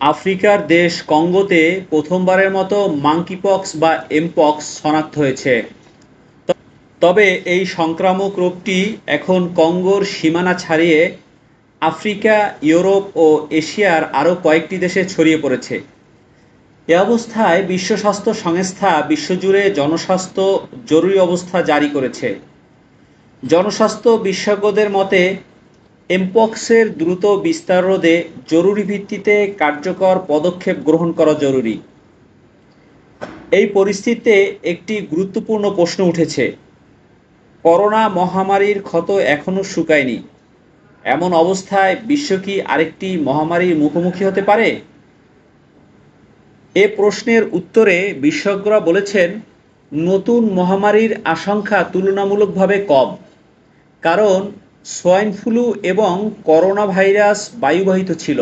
আফ্রিকার দেশ কঙ্গোতে প্রথমবারের মতো মাঙ্কিপক্স বা এমপক্স শনাক্ত হয়েছে। তবে এই সংক্রামক রোগটি এখন কঙ্গোর সীমানা ছাড়িয়ে আফ্রিকা, ইউরোপ ও এশিয়ার আরও কয়েকটি দেশে ছড়িয়ে পড়েছে। এ অবস্থায় বিশ্ব স্বাস্থ্য সংস্থা বিশ্বজুড়ে জনস্বাস্থ্য জরুরি অবস্থা জারি করেছে। জনস্বাস্থ্য বিশেষজ্ঞদের মতে এমপক্সের দ্রুত বিস্তার রোধে জরুরি ভিত্তিতে কার্যকর পদক্ষেপ গ্রহণ করা জরুরি। এই পরিস্থিতিতে একটি গুরুত্বপূর্ণ প্রশ্ন উঠেছে, করোনা মহামারীর ক্ষত এখনও শুকায়নি। এমন অবস্থায় বিশ্ব কি আরেকটি মহামারীর মুখোমুখি হতে পারে? এ প্রশ্নের উত্তরে বিশেষজ্ঞরা বলেছেন, নতুন মহামারীর আশঙ্কা তুলনামূলকভাবে কম। কারণ সোয়াইন ফ্লু এবং করোনা ভাইরাস বায়ুবাহিত ছিল,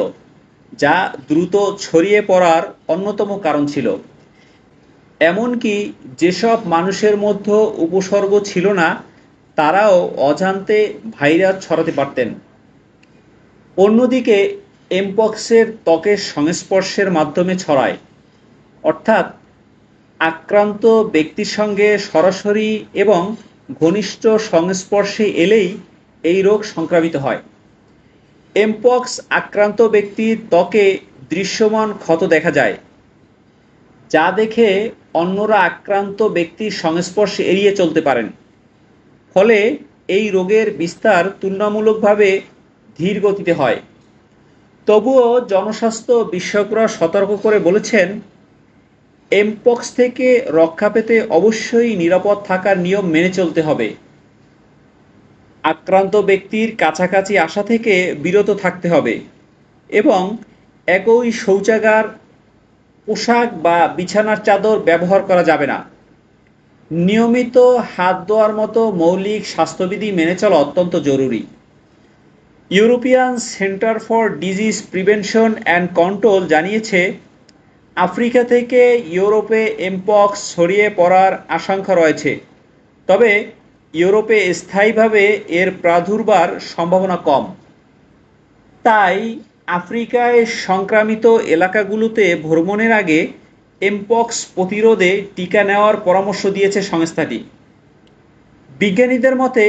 যা দ্রুত ছড়িয়ে পড়ার অন্যতম কারণ ছিল। এমনকি যেসব মানুষের মধ্যে উপসর্গ ছিল না, তারাও অজান্তে ভাইরাস ছড়াতে পারতেন। অন্যদিকে এমপক্সের ত্বকের সংস্পর্শের মাধ্যমে ছড়ায়, অর্থাৎ আক্রান্ত ব্যক্তির সঙ্গে সরাসরি এবং ঘনিষ্ঠ সংস্পর্শে এলেই এই রোগ সংক্রামিত হয়। এমপক্স আক্রান্ত ব্যক্তির ত্বকে দৃশ্যমান ক্ষত দেখা যায়, যা দেখে অন্যরা আক্রান্ত ব্যক্তির সংস্পর্শে এড়িয়ে চলতে পারেন। ফলে এই রোগের বিস্তার তুলনামূলকভাবে ধীর গতিতে হয়। তবুও জনস্বাস্থ্য বিশেষজ্ঞরা সতর্ক করে বলেছেন, এমপক্স থেকে রক্ষা পেতে অবশ্যই নিরাপদ থাকার নিয়ম মেনে চলতে হবে। আক্রান্ত ব্যক্তির কাছাকাছি আসা থেকে বিরত থাকতে হবে এবং একই শৌচাগার, পোশাক বা বিছানার চাদর ব্যবহার করা যাবে না। নিয়মিত হাত ধোয়ার মতো মৌলিক স্বাস্থ্যবিধি মেনে চলা অত্যন্ত জরুরি। European centre for disease prevention and control জানিয়েছে, আফ্রিকা থেকে ইউরোপে এমপক্স ছড়িয়ে পড়ার আশঙ্কা রয়েছে, তবে ইউরোপে স্থায়ীভাবে এর প্রাদুর্ভাবের সম্ভাবনা কম। তাই আফ্রিকায় সংক্রামিত এলাকাগুলোতে ভ্রমণের আগে এমপক্স প্রতিরোধে টিকা নেওয়ার পরামর্শ দিয়েছে সংস্থাটি। বিজ্ঞানীদের মতে,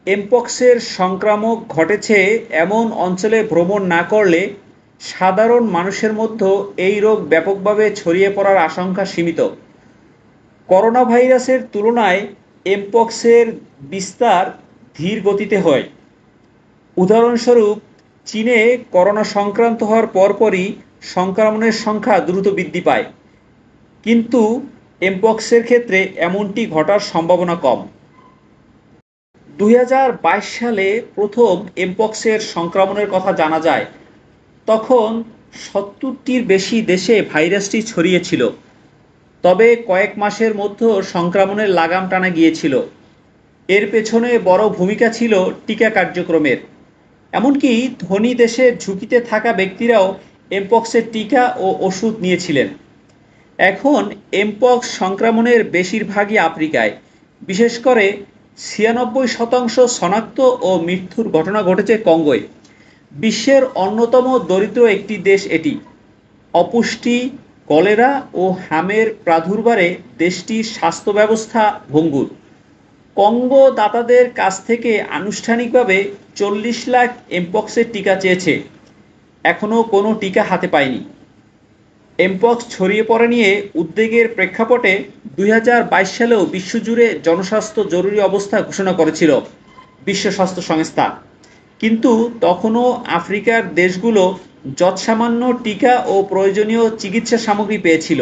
এমপক্সের সংক্রামক ঘটেছে এমন অঞ্চলে ভ্রমণ না করলে সাধারণ মানুষের মধ্যে এই রোগ ব্যাপকভাবে ছড়িয়ে পড়ার আশঙ্কা সীমিত। করোনা ভাইরাসের তুলনায় এমপক্সের বিস্তার ধীর গতিতে হয়। উদাহরণস্বরূপ, চীনে করোনা সংক্রান্ত হওয়ার পরপরই সংক্রমণের সংখ্যা দ্রুত বৃদ্ধি পায়, কিন্তু এমপক্সের ক্ষেত্রে এমনটি ঘটার সম্ভাবনা কম। 2022 সালে প্রথম এমপক্সের সংক্রমণের কথা জানা যায়, তখন 70টির বেশি দেশে ভাইরাসটি ছড়িয়েছিল। তবে কয়েক মাসের মধ্যে সংক্রমণের লাগাম টানা গিয়েছিল। এর পেছনে বড় ভূমিকা ছিল টিকা কার্যক্রমের। এমনকি ধনী দেশের ঝুঁকিতে থাকা ব্যক্তিরাও এমপক্সের টিকা ও ওষুধ নিয়েছিলেন। এখন এমপক্স সংক্রমণের বেশিরভাগই আফ্রিকায়, বিশেষ করে 96% শনাক্ত ও মৃত্যুর ঘটনা ঘটেছে কঙ্গোয়। বিশ্বের অন্যতম দরিদ্র একটি দেশ এটি। অপুষ্টি, কলেরা ও হামের প্রাদুর্ভাবে দেশটির স্বাস্থ্য ব্যবস্থা ভঙ্গুর। কঙ্গো দাতাদের কাছ থেকে আনুষ্ঠানিকভাবে 40 লাখ এমপক্সের টিকা চেয়েছে, এখনও কোনো টিকা হাতে পায়নি। এমপক্স ছড়িয়ে পড়া নিয়ে উদ্বেগের প্রেক্ষাপটে 2022 সালেও বিশ্বজুড়ে জনস্বাস্থ্য জরুরি অবস্থা ঘোষণা করেছিল বিশ্ব স্বাস্থ্য সংস্থা, কিন্তু তখনও আফ্রিকার দেশগুলো যৎসামান্য টিকা ও প্রয়োজনীয় চিকিৎসা সামগ্রী পেয়েছিল।